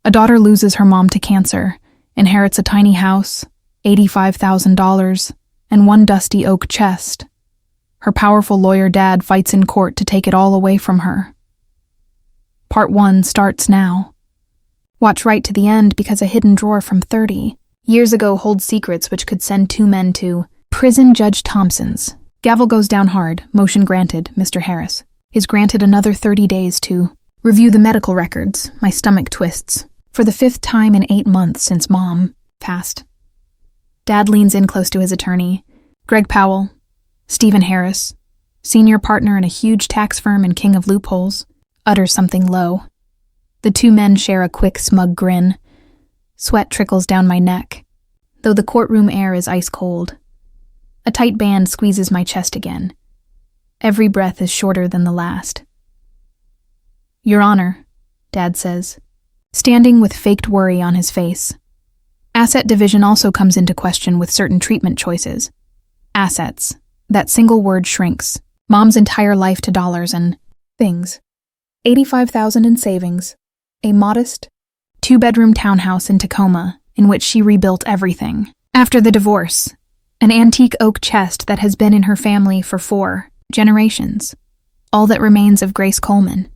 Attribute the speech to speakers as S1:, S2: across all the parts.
S1: A daughter loses her mom to cancer, inherits a tiny house, $85,000, and one dusty oak chest. Her powerful lawyer dad fights in court to take it all away from her. Part 1 starts now. Watch right to the end because a hidden drawer from 30 years ago holds secrets which could send 2 men to prison. Judge Thompson's gavel goes down hard. Motion granted. Mr. Harris is granted another 30 days to review the medical records. My stomach twists. For the 5th time in 8 months since Mom passed. Dad leans in close to his attorney, Greg Powell, Stephen Harris, senior partner in a huge tax firm and king of loopholes, utters something low. The 2 men share a quick, smug grin. Sweat trickles down my neck, though the courtroom air is ice cold. A tight band squeezes my chest again. Every breath is shorter than the last. Your Honor, Dad says, standing with faked worry on his face. Asset division also comes into question with certain treatment choices. Assets. That single word shrinks. Mom's entire life to dollars and things. $85,000 in savings. A modest 2-bedroom townhouse in Tacoma in which she rebuilt everything. After the divorce, an antique oak chest that has been in her family for 4 generations. All that remains of Grace Coleman.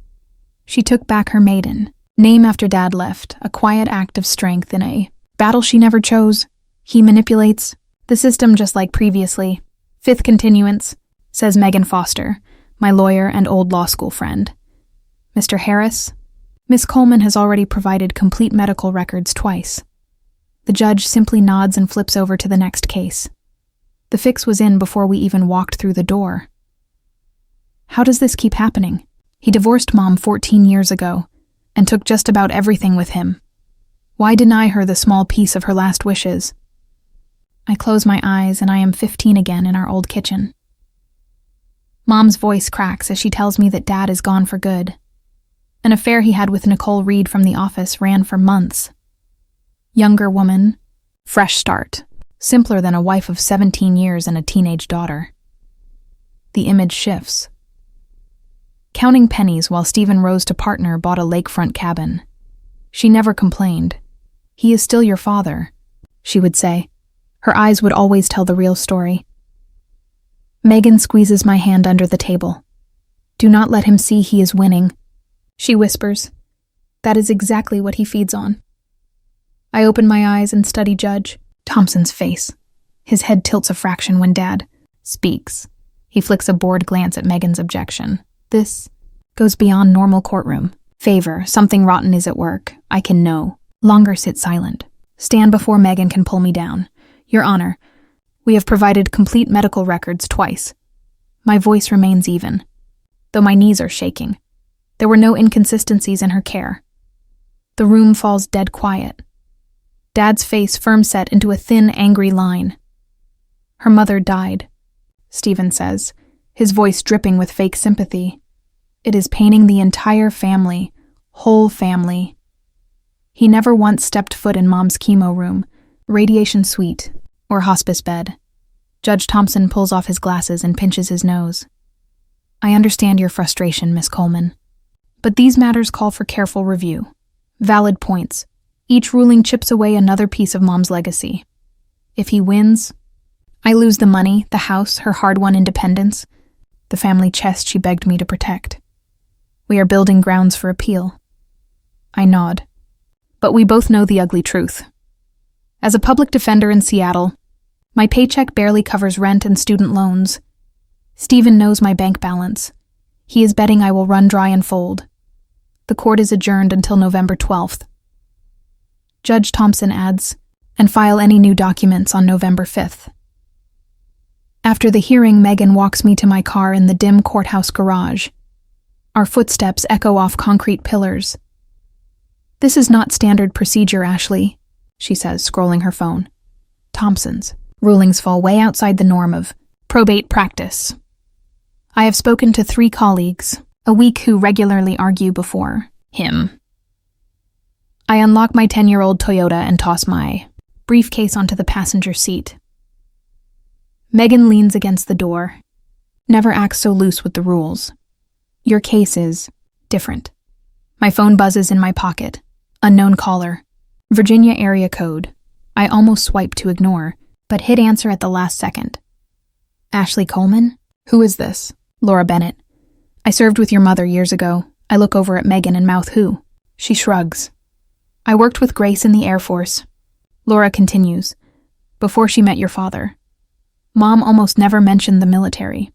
S1: She took back her maiden name after Dad left, a quiet act of strength in a battle she never chose. He manipulates the system just like previously. 5th continuance, says Megan Foster, my lawyer and old law school friend. Mr. Harris, Miss Coleman has already provided complete medical records twice. The judge simply nods and flips over to the next case. The fix was in before we even walked through the door. How does this keep happening? He divorced Mom 14 years ago and took just about everything with him. Why deny her the small piece of her last wishes? I close my eyes and I am 15 again in our old kitchen. Mom's voice cracks as she tells me that Dad is gone for good. An affair he had with Nicole Reed from the office ran for months. Younger woman, fresh start, simpler than a wife of 17 years and a teenage daughter. The image shifts. Counting pennies while Stephen rose to partner bought a lakefront cabin. She never complained. He is still your father, she would say. Her eyes would always tell the real story. Megan squeezes my hand under the table. Do not let him see he is winning, she whispers. That is exactly what he feeds on. I open my eyes and study Judge Thompson's face. His head tilts a fraction when Dad speaks. He flicks a bored glance at Megan's objection. This goes beyond normal courtroom. Favor, something rotten is at work. I can know. Longer sit silent. Stand before Megan can pull me down. Your Honor, we have provided complete medical records twice. My voice remains even, though my knees are shaking. There were no inconsistencies in her care. The room falls dead quiet. Dad's face firm set into a thin, angry line. Her mother died, Stephen says, his voice dripping with fake sympathy. It is paining the entire family, whole family. He never once stepped foot in Mom's chemo room, radiation suite, or hospice bed. Judge Thompson pulls off his glasses and pinches his nose. I understand your frustration, Miss Coleman. But these matters call for careful review. Valid points. Each ruling chips away another piece of Mom's legacy. If he wins, I lose the money, the house, her hard-won independence, the family chest she begged me to protect. We are building grounds for appeal. I nod. But we both know the ugly truth. As a public defender in Seattle, my paycheck barely covers rent and student loans. Stephen knows my bank balance. He is betting I will run dry and fold. The court is adjourned until November 12th. Judge Thompson adds, and file any new documents on November 5th. After the hearing, Megan walks me to my car in the dim courthouse garage. Our footsteps echo off concrete pillars. This is not standard procedure, Ashley, she says, scrolling her phone. Thompson's rulings fall way outside the norm of probate practice. I have spoken to 3 colleagues a week who regularly argue before him. I unlock my 10-year-old Toyota and toss my briefcase onto the passenger seat. Megan leans against the door. Never acts so loose with the rules. Your case is different. My phone buzzes in my pocket. Unknown caller. Virginia area code. I almost swiped to ignore, but hit answer at the last second. Ashley Coleman? Who is this? Laura Bennett. I served with your mother years ago. I look over at Megan and mouth who. She shrugs. I worked with Grace in the Air Force. Laura continues. Before she met your father. Mom almost never mentioned the military.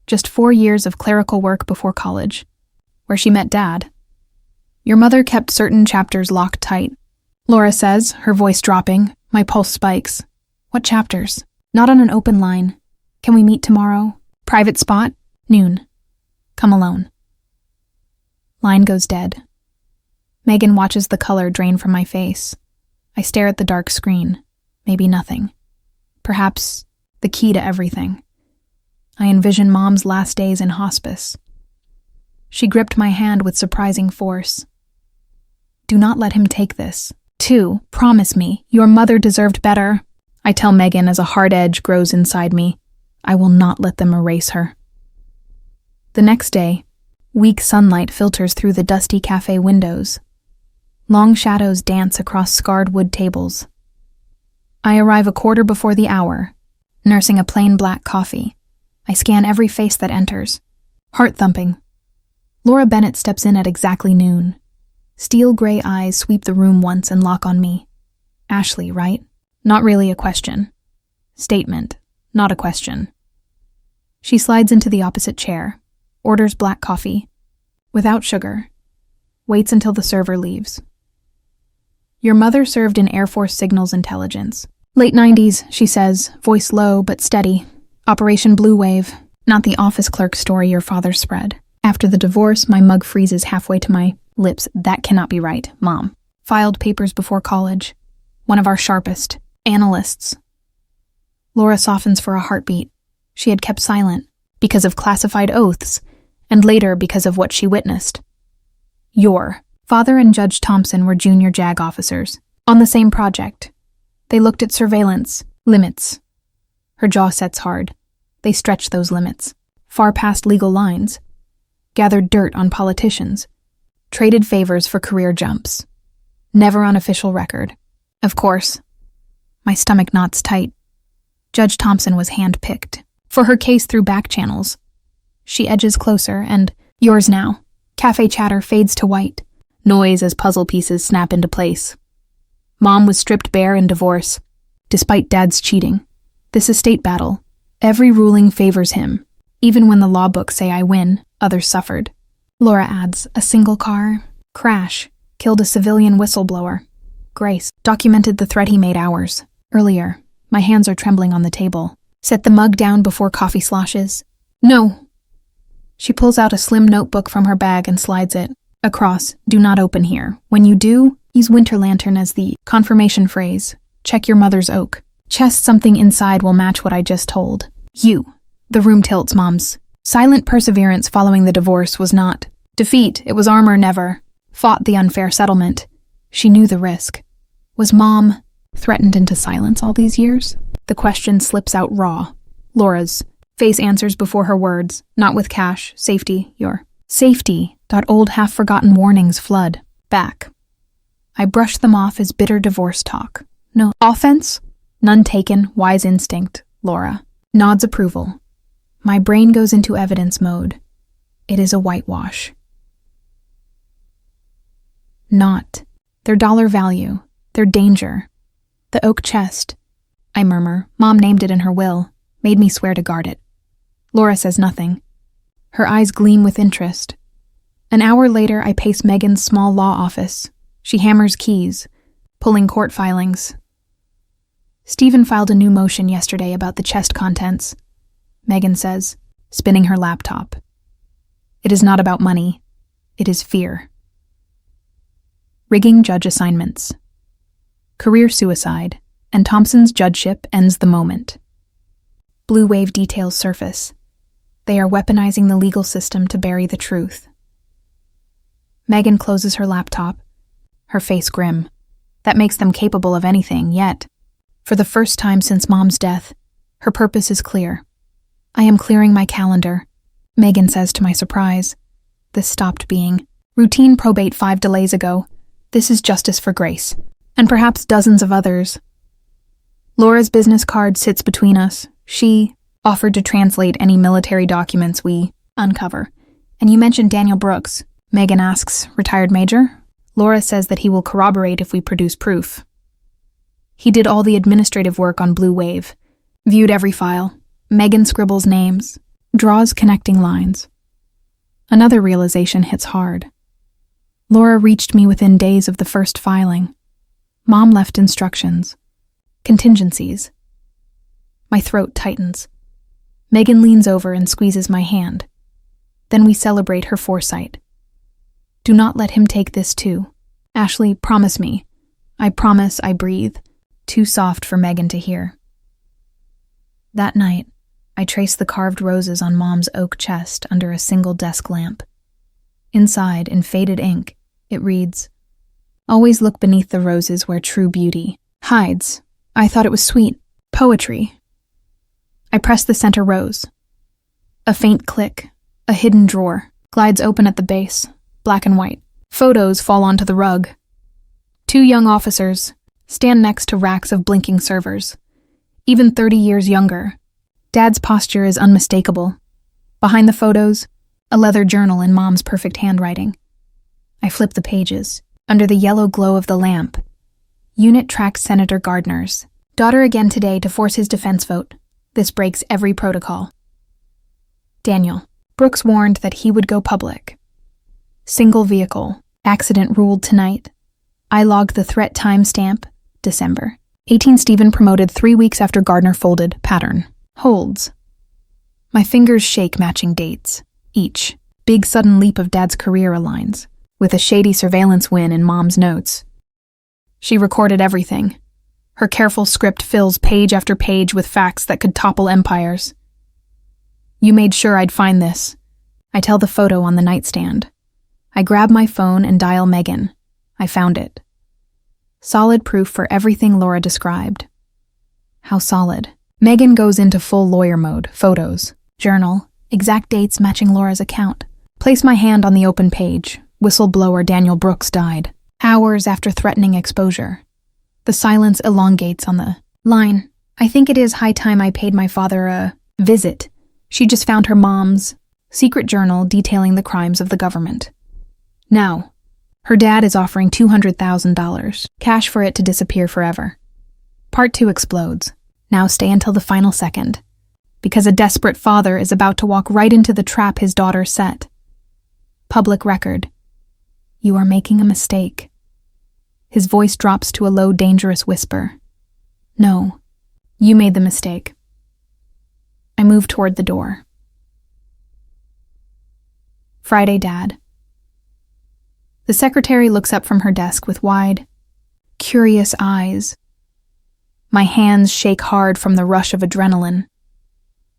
S1: Just 4 years of clerical work before college, where she met Dad. Your mother kept certain chapters locked tight. Laura says, her voice dropping. My pulse spikes. What chapters? Not on an open line. Can we meet tomorrow? Private spot? Noon. Come alone. Line goes dead. Megan watches the color drain from my face. I stare at the dark screen. Maybe nothing. Perhaps the key to everything. I envision Mom's last days in hospice. She gripped my hand with surprising force. Do not let him take this. 2, promise me, your mother deserved better. I tell Megan as a hard edge grows inside me. I will not let them erase her. The next day, weak sunlight filters through the dusty cafe windows. Long shadows dance across scarred wood tables. I arrive a quarter before the hour, nursing a plain black coffee. I scan every face that enters. Heart thumping. Laura Bennett steps in at exactly noon. Steel gray eyes sweep the room once and lock on me. Ashley, right? Not really a question. Statement, not a question. She slides into the opposite chair, orders black coffee, without sugar, waits until the server leaves. Your mother served in Air Force Signals Intelligence. Late 90s, she says, voice low but steady. Operation Blue Wave, not the office clerk story your father spread. After the divorce, my mug freezes halfway to my lips. That cannot be right, Mom. Filed papers before college. One of our sharpest. Analysts. Laura softens for a heartbeat. She had kept silent because of classified oaths, and later because of what she witnessed. Your father and Judge Thompson were junior JAG officers on the same project. They looked at surveillance, limits. Her jaw sets hard. They stretched those limits, far past legal lines. Gathered dirt on politicians. Traded favors for career jumps. Never on official record. Of course. My stomach knots tight. Judge Thompson was hand-picked for her case through back channels. She edges closer and, yours now. Cafe chatter fades to white. Noise as puzzle pieces snap into place. Mom was stripped bare in divorce, despite Dad's cheating. This estate battle, every ruling favors him. Even when the law books say I win, others suffered. Laura adds, a single car, crash, killed a civilian whistleblower. Grace documented the threat he made hours earlier. My hands are trembling on the table. Set the mug down before coffee sloshes. No. She pulls out a slim notebook from her bag and slides it. Across, do not open here. When you do, use winter lantern as the confirmation phrase. Check your mother's oak. Chest something inside will match what I just told. You. The room tilts, Mom's. Silent perseverance following the divorce was not defeat. It was armor never. Fought the unfair settlement. She knew the risk. Was Mom threatened into silence all these years? The question slips out raw. Laura's face answers before her words, not with cash, safety, your safety. Old half-forgotten warnings flood back. I brush them off as bitter divorce talk. No offense? None taken, wise instinct, Laura. Nods approval. My brain goes into evidence mode. It is a whitewash. Not. Their dollar value. Their danger. The oak chest. I murmur. Mom named it in her will. Made me swear to guard it. Laura says nothing. Her eyes gleam with interest. An hour later, I pace Megan's small law office. She hammers keys, pulling court filings. Stephen filed a new motion yesterday about the chest contents. Megan says, spinning her laptop. It is not about money. It is fear. Rigging judge assignments. Career suicide, and Thompson's judgeship ends the moment. Blue wave details surface. They are weaponizing the legal system to bury the truth. Megan closes her laptop, her face grim. That makes them capable of anything, yet, for the first time since Mom's death, her purpose is clear. I am clearing my calendar, Megan says to my surprise. This stopped being routine probate 5 delays ago. This is justice for Grace, and perhaps dozens of others. Laura's business card sits between us. She offered to translate any military documents we uncover. And you mentioned Daniel Brooks. Megan asks, retired major? Laura says that he will corroborate if we produce proof. He did all the administrative work on Blue Wave, viewed every file. Megan scribbles names, draws connecting lines. Another realization hits hard. Laura reached me within days of the first filing. Mom left instructions. Contingencies. My throat tightens. Megan leans over and squeezes my hand. Then we celebrate her foresight. Do not let him take this too. Ashley, promise me. I promise, I breathe. Too soft for Megan to hear. That night, I traced the carved roses on Mom's oak chest under a single desk lamp. Inside, in faded ink, it reads, always look beneath the roses where true beauty hides. I thought it was sweet. Poetry. I press the center rose. A faint click, a hidden drawer, glides open at the base, black and white. Photos fall onto the rug. 2 young officers stand next to racks of blinking servers, even 30 years younger. Dad's posture is unmistakable. Behind the photos, a leather journal in Mom's perfect handwriting. I flip the pages. Under the yellow glow of the lamp, Unit tracks Senator Gardner's daughter again today to force his defense vote. This breaks every protocol. Daniel. Brooks warned that he would go public. Single vehicle. Accident ruled tonight. I logged the threat timestamp. December. 18 Stephen promoted 3 weeks after Gardner folded. Pattern. Holds. My fingers shake matching dates. Each. Big sudden leap of Dad's career aligns with a shady surveillance win in Mom's notes. She recorded everything. Her careful script fills page after page with facts that could topple empires. You made sure I'd find this. I tell the photo on the nightstand. I grab my phone and dial Megan. I found it. Solid proof for everything Laura described. How solid? Megan goes into full lawyer mode. Photos. Journal. Exact dates matching Laura's account. Place my hand on the open page. Whistleblower Daniel Brooks died. Hours after threatening exposure. The silence elongates on the line. I think it is high time I paid my father a visit. She just found her mom's secret journal detailing the crimes of the government. Now, her dad is offering $200,000, cash for it to disappear forever. Part 2 explodes. Now stay until the final second, because a desperate father is about to walk right into the trap his daughter set. Public record. You are making a mistake. His voice drops to a low, dangerous whisper. No, you made the mistake. I move toward the door. Friday, Dad. The secretary looks up from her desk with wide, curious eyes. My hands shake hard from the rush of adrenaline.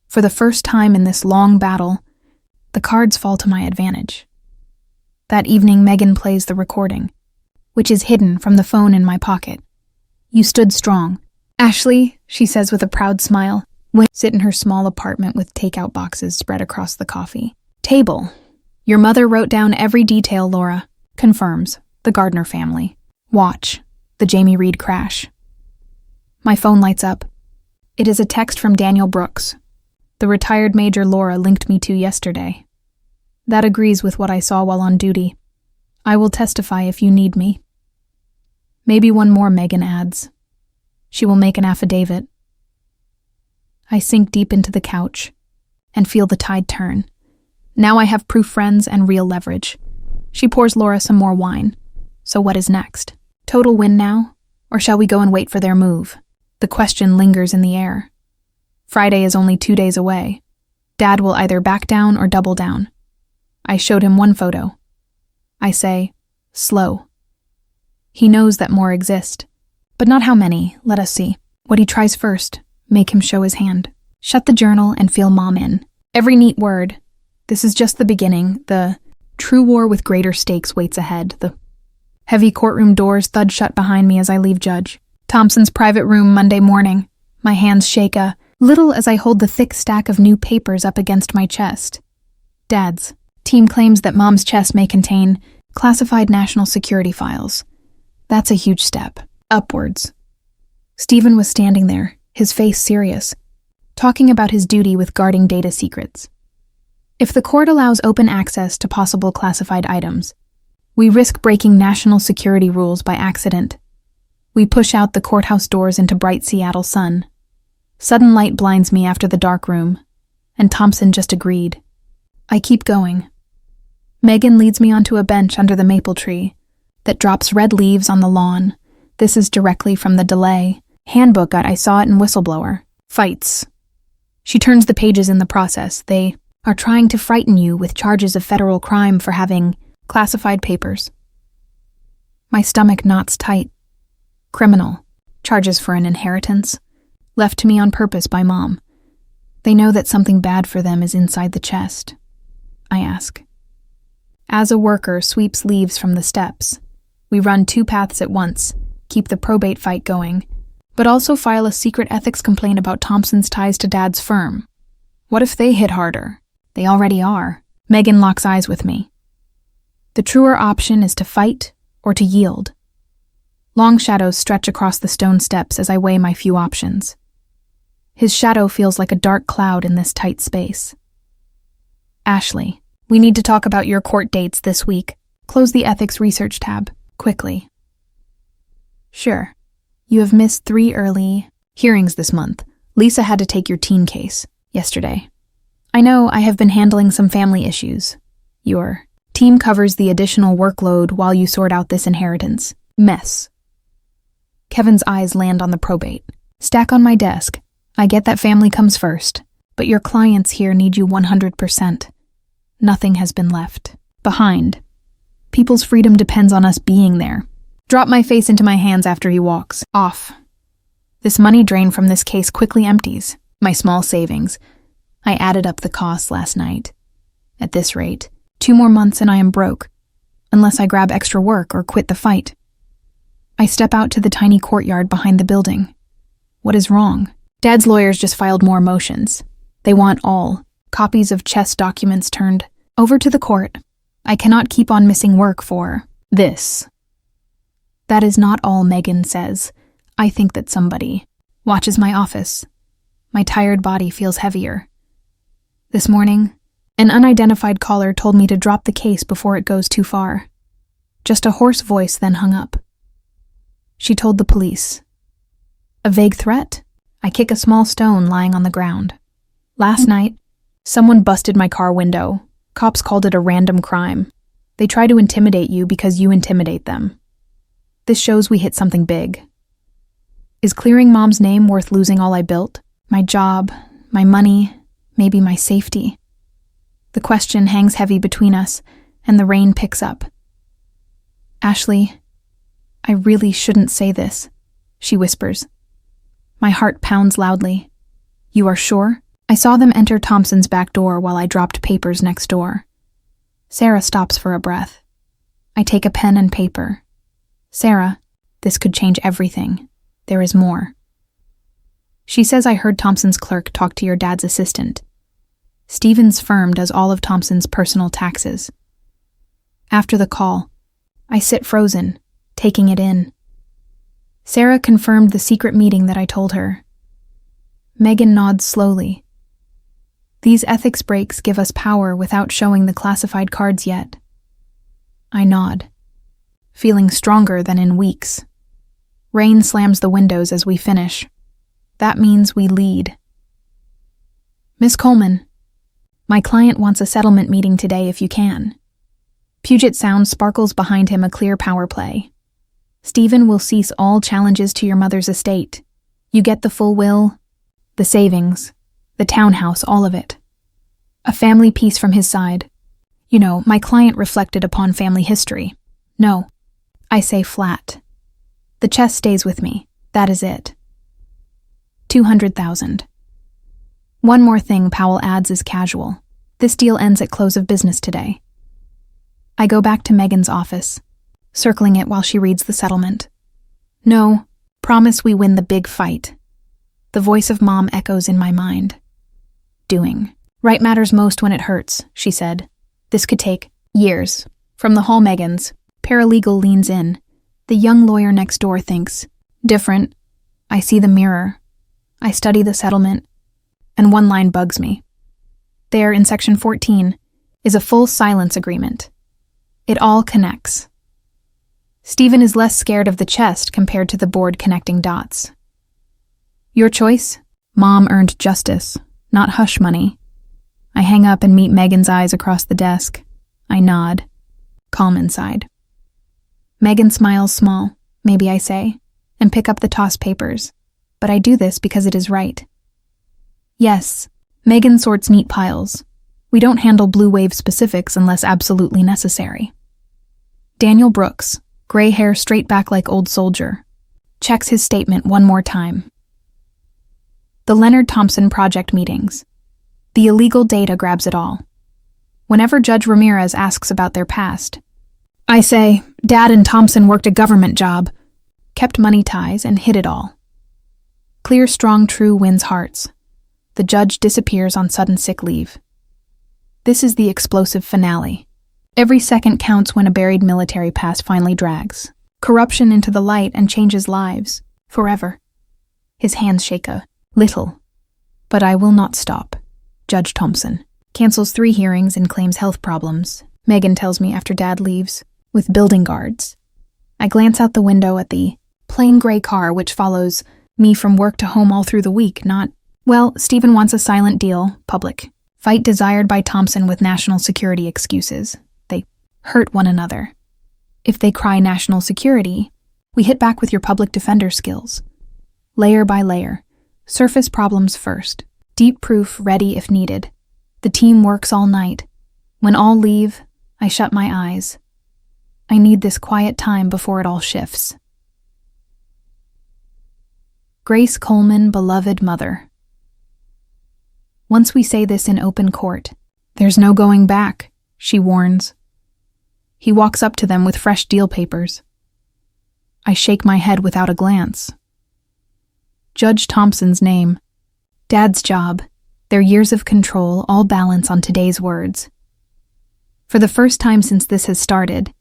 S1: For the first time in this long battle, the cards fall to my advantage. That evening, Megan plays the recording, which is hidden from the phone in my pocket. You stood strong. Ashley, she says with a proud smile, sit in her small apartment with takeout boxes spread across the coffee table. Your mother wrote down every detail, Laura. Confirms. The Gardner family. Watch. The Jamie Reed crash. My phone lights up. It is a text from Daniel Brooks. The retired Major Laura linked me to yesterday. That agrees with what I saw while on duty. I will testify if you need me. Maybe one more, Megan adds. She will make an affidavit. I sink deep into the couch and feel the tide turn. Now I have proof friends and real leverage. She pours Laura some more wine. So what is next? Total win now? Or shall we go and wait for their move? The question lingers in the air. Friday is only 2 days away. Dad will either back down or double down. I showed him one photo. I say, slow. He knows that more exist. But not how many, let us see. What he tries first, make him show his hand. Shut the journal and feel Mom in. Every neat word. This is just the beginning. The true war with greater stakes waits ahead. The heavy courtroom doors thud shut behind me as I leave Judge Thompson's private room Monday morning. My hands shake a little as I hold the thick stack of new papers up against my chest. Dad's team claims that Mom's chest may contain classified national security files. That's a huge step. Upwards. Stephen was standing there, his face serious, talking about his duty with guarding data secrets. If the court allows open access to possible classified items, we risk breaking national security rules by accident. We push out the courthouse doors into bright Seattle sun. Sudden light blinds me after the dark room, and Thompson just agreed. I keep going. Megan leads me onto a bench under the maple tree that drops red leaves on the lawn. This is directly from the delay handbook I saw it in Whistleblower. Fights. She turns the pages in the process. They are trying to frighten you with charges of federal crime for having classified papers. My stomach knots tight. Criminal. Charges for an inheritance. Left to me on purpose by Mom. They know that something bad for them is inside the chest. I ask. As a worker sweeps leaves from the steps, we run 2 paths at once, keep the probate fight going, but also file a secret ethics complaint about Thompson's ties to Dad's firm. What if they hit harder? They already are. Megan locks eyes with me. The truer option is to fight or to yield. Long shadows stretch across the stone steps as I weigh my few options. His shadow feels like a dark cloud in this tight space. Ashley, we need to talk about your court dates this week. Close the ethics research tab, quickly. Sure. You have missed 3 early hearings this month. Lisa had to take your teen case yesterday. I know I have been handling some family issues. Your team covers the additional workload while you sort out this inheritance mess. Kevin's eyes land on the probate. Stack on my desk. I get that family comes first, but your clients here need you 100%. Nothing has been left behind. People's freedom depends on us being there. Drop my face into my hands after he walks off. This money drain from this case quickly empties my small savings. I added up the costs last night. At this rate, 2 more months and I am broke, unless I grab extra work or quit the fight. I step out to the tiny courtyard behind the building. What is wrong? Dad's lawyers just filed more motions. They want all copies of chess documents turned over to the court. I cannot keep on missing work for this. That is not all Megan says. I think that somebody watches my office. My tired body feels heavier. This morning, an unidentified caller told me to drop the case before it goes too far. Just a hoarse voice then hung up. She told the police. A vague threat? I kick a small stone lying on the ground. Last night, someone busted my car window. Cops called it a random crime. They try to intimidate you because you intimidate them. This shows we hit something big. Is clearing Mom's name worth losing all I built? My job, my money, maybe my safety? The question hangs heavy between us, and the rain picks up. Ashley, I really shouldn't say this, she whispers. My heart pounds loudly. You are sure? I saw them enter Thompson's back door while I dropped papers next door. Sarah stops for a breath. I take a pen and paper. Sarah, this could change everything. There is more. She says I heard Thompson's clerk talk to your dad's assistant. Stephen's firm does all of Thompson's personal taxes. After the call, I sit frozen, taking it in. Sarah confirmed the secret meeting that I told her. Megan nods slowly. These ethics breaks give us power without showing the classified cards yet. I nod, feeling stronger than in weeks. Rain slams the windows as we finish. That means we lead. Miss Coleman, my client wants a settlement meeting today if you can. Puget Sound sparkles behind him a clear power play. Stephen will cease all challenges to your mother's estate. You get the full will, the savings, the townhouse, all of it. A family piece from his side. You know, my client reflected upon family history. No, I say flat. The chest stays with me. That is it. 200,000. One more thing Powell adds is casual. This deal ends at close of business today. I go back to Megan's office, circling it while she reads the settlement. No, promise we win the big fight. The voice of Mom echoes in my mind. Doing. Right matters most when it hurts, she said. This could take years. From the hall Megan's, paralegal leans in. The young lawyer next door thinks, different. I see the mirror. I study the settlement. And one line bugs me. There, in Section 14, is a full silence agreement. It all connects. Stephen is less scared of the chest compared to the board connecting dots. Your choice? Mom earned justice, not hush money. I hang up and meet Megan's eyes across the desk. I nod, calm inside. Megan smiles small, maybe I say, and pick up the tossed papers. But I do this because it is right. Yes, Megan sorts neat piles. We don't handle Blue Wave specifics unless absolutely necessary. Daniel Brooks, gray hair straight back like old soldier, checks his statement one more time. The Leonard Thompson project meetings. The illegal data grabs it all. Whenever Judge Ramirez asks about their past, I say, Dad and Thompson worked a government job, kept money ties, and hid it all. Clear, strong, true wins hearts. The judge disappears on sudden sick leave. This is the explosive finale. Every second counts when a buried military past finally drags corruption into the light and changes lives, forever. His hands shake a little. But I will not stop. Judge Thompson cancels 3 hearings and claims health problems, Megan tells me after Dad leaves, with building guards. I glance out the window at the plain gray car which follows me from work to home all through the week, not, well, Stephen wants a silent deal, public. Fight desired by Thompson with national security excuses. They hurt one another. If they cry national security, we hit back with your public defender skills. Layer by layer. Surface problems first. Deep proof ready if needed. The team works all night. When all leave, I shut my eyes. I need this quiet time before it all shifts. Grace Coleman, beloved mother. Once we say this in open court, there's no going back, she warns. He walks up to them with fresh deal papers. I shake my head without a glance. Judge Thompson's name, Dad's job, their years of control all balance on today's words. For the first time since this has started,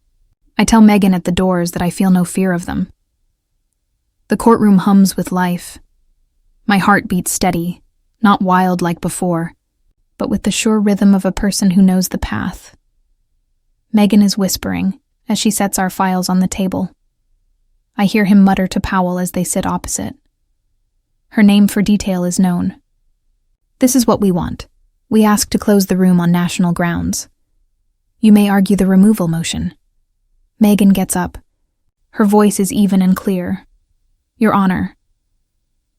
S1: I tell Megan at the doors that I feel no fear of them. The courtroom hums with life. My heart beats steady, not wild like before, but with the sure rhythm of a person who knows the path. Megan is whispering as she sets our files on the table. I hear him mutter to Powell as they sit opposite. Her name for detail is known. This is what we want. We ask to close the room on national grounds. You may argue the removal motion. Megan gets up. Her voice is even and clear. Your Honor,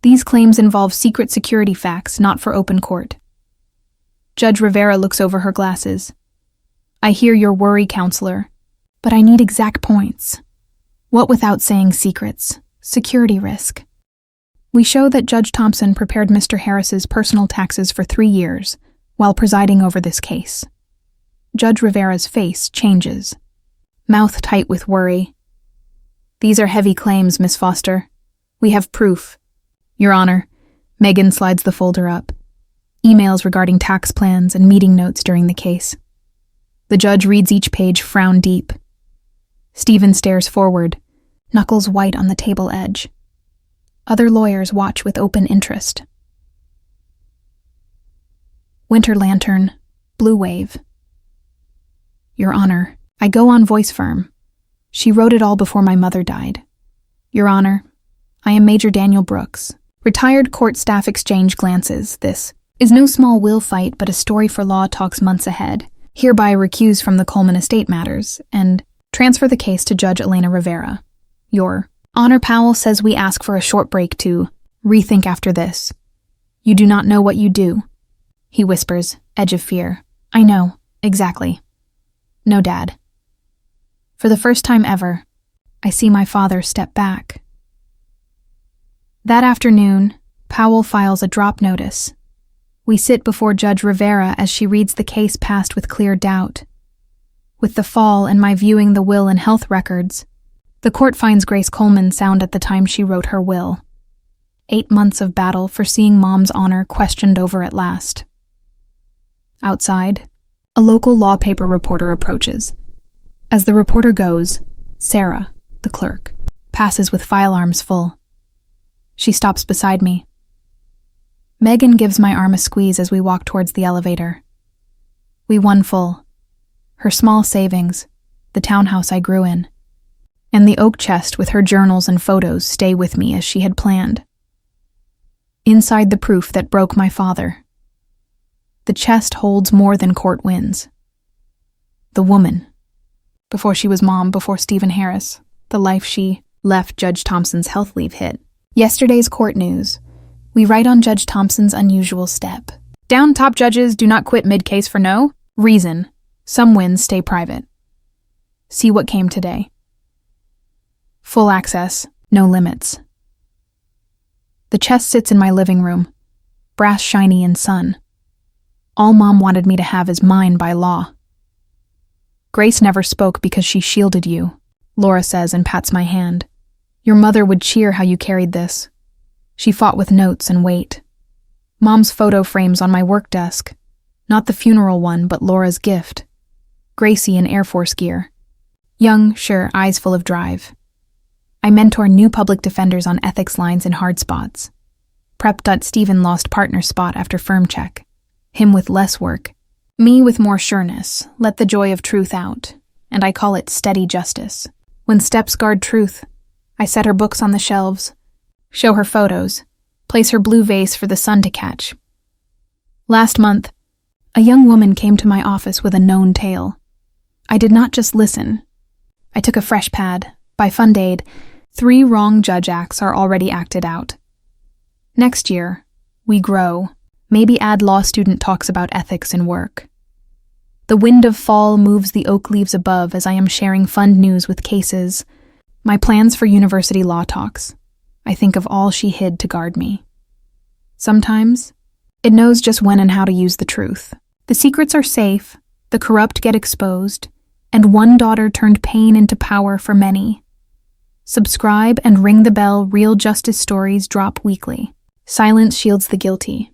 S1: these claims involve secret security facts, not for open court. Judge Rivera looks over her glasses. I hear your worry, counselor, but I need exact points. What without saying secrets? Security risk. We show that Judge Thompson prepared Mr. Harris's personal taxes for 3 years while presiding over this case. Judge Rivera's face changes, mouth tight with worry. These are heavy claims, Miss Foster. We have proof. Your Honor, Megan slides the folder up. Emails regarding tax plans and meeting notes during the case. The judge reads each page, frown deep. Stephen stares forward, knuckles white on the table edge. Other lawyers watch with open interest. Winter Lantern, Blue Wave. Your Honor, I go on voice firm. She wrote it all before my mother died. Your Honor, I am Major Daniel Brooks. Retired court staff exchange glances. This is no small will fight, but a story for law talks months ahead. Hereby recuse from the Coleman estate matters, and transfer the case to Judge Elena Rivera. Your Honor, Powell says we ask for a short break to rethink after this. You do not know what you do. He whispers, edge of fear. I know, exactly. No, Dad. For the first time ever, I see my father step back. That afternoon, Powell files a drop notice. We sit before Judge Rivera as she reads the case past with clear doubt. With the fall and my viewing the will and health records, the court finds Grace Coleman sound at the time she wrote her will. 8 months of battle for seeing Mom's honor questioned over at last. Outside, a local law paper reporter approaches. As the reporter goes, Sarah, the clerk, passes with file arms full. She stops beside me. Megan gives my arm a squeeze as we walk towards the elevator. We won full. Her small savings, the townhouse I grew in, and the oak chest with her journals and photos stay with me as she had planned. Inside the proof that broke my father. The chest holds more than court wins. The woman, before she was mom, before Stephen Harris, the life she left Judge Thompson's health leave hit. Yesterday's court news. We write on Judge Thompson's unusual step. Down top judges do not quit mid-case for no reason. Some wins stay private. See what came today. Full access, no limits. The chest sits in my living room, brass shiny in sun. All Mom wanted me to have is mine by law. Grace never spoke because she shielded you, Laura says and pats my hand. Your mother would cheer how you carried this. She fought with notes and weight. Mom's photo frame's on my work desk. Not the funeral one, but Laura's gift. Gracie in Air Force gear. Young, sure, eyes full of drive. I mentor new public defenders on ethics lines in hard spots. Stephen lost partner spot after firm check. Him with less work. Me with more sureness. Let the joy of truth out. And I call it steady justice. When steps guard truth, I set her books on the shelves, show her photos, place her blue vase for the sun to catch. Last month, a young woman came to my office with a known tale. I did not just listen. I took a fresh pad. By Fund Aid, 3 wrong judge acts are already acted out. Next year, we grow. Maybe add law student talks about ethics in work. The wind of fall moves the oak leaves above as I am sharing fund news with cases. My plans for university law talks. I think of all she hid to guard me. Sometimes, it knows just when and how to use the truth. The secrets are safe, the corrupt get exposed, and one daughter turned pain into power for many. Subscribe and ring the bell. Real justice stories drop weekly. Silence shields the guilty.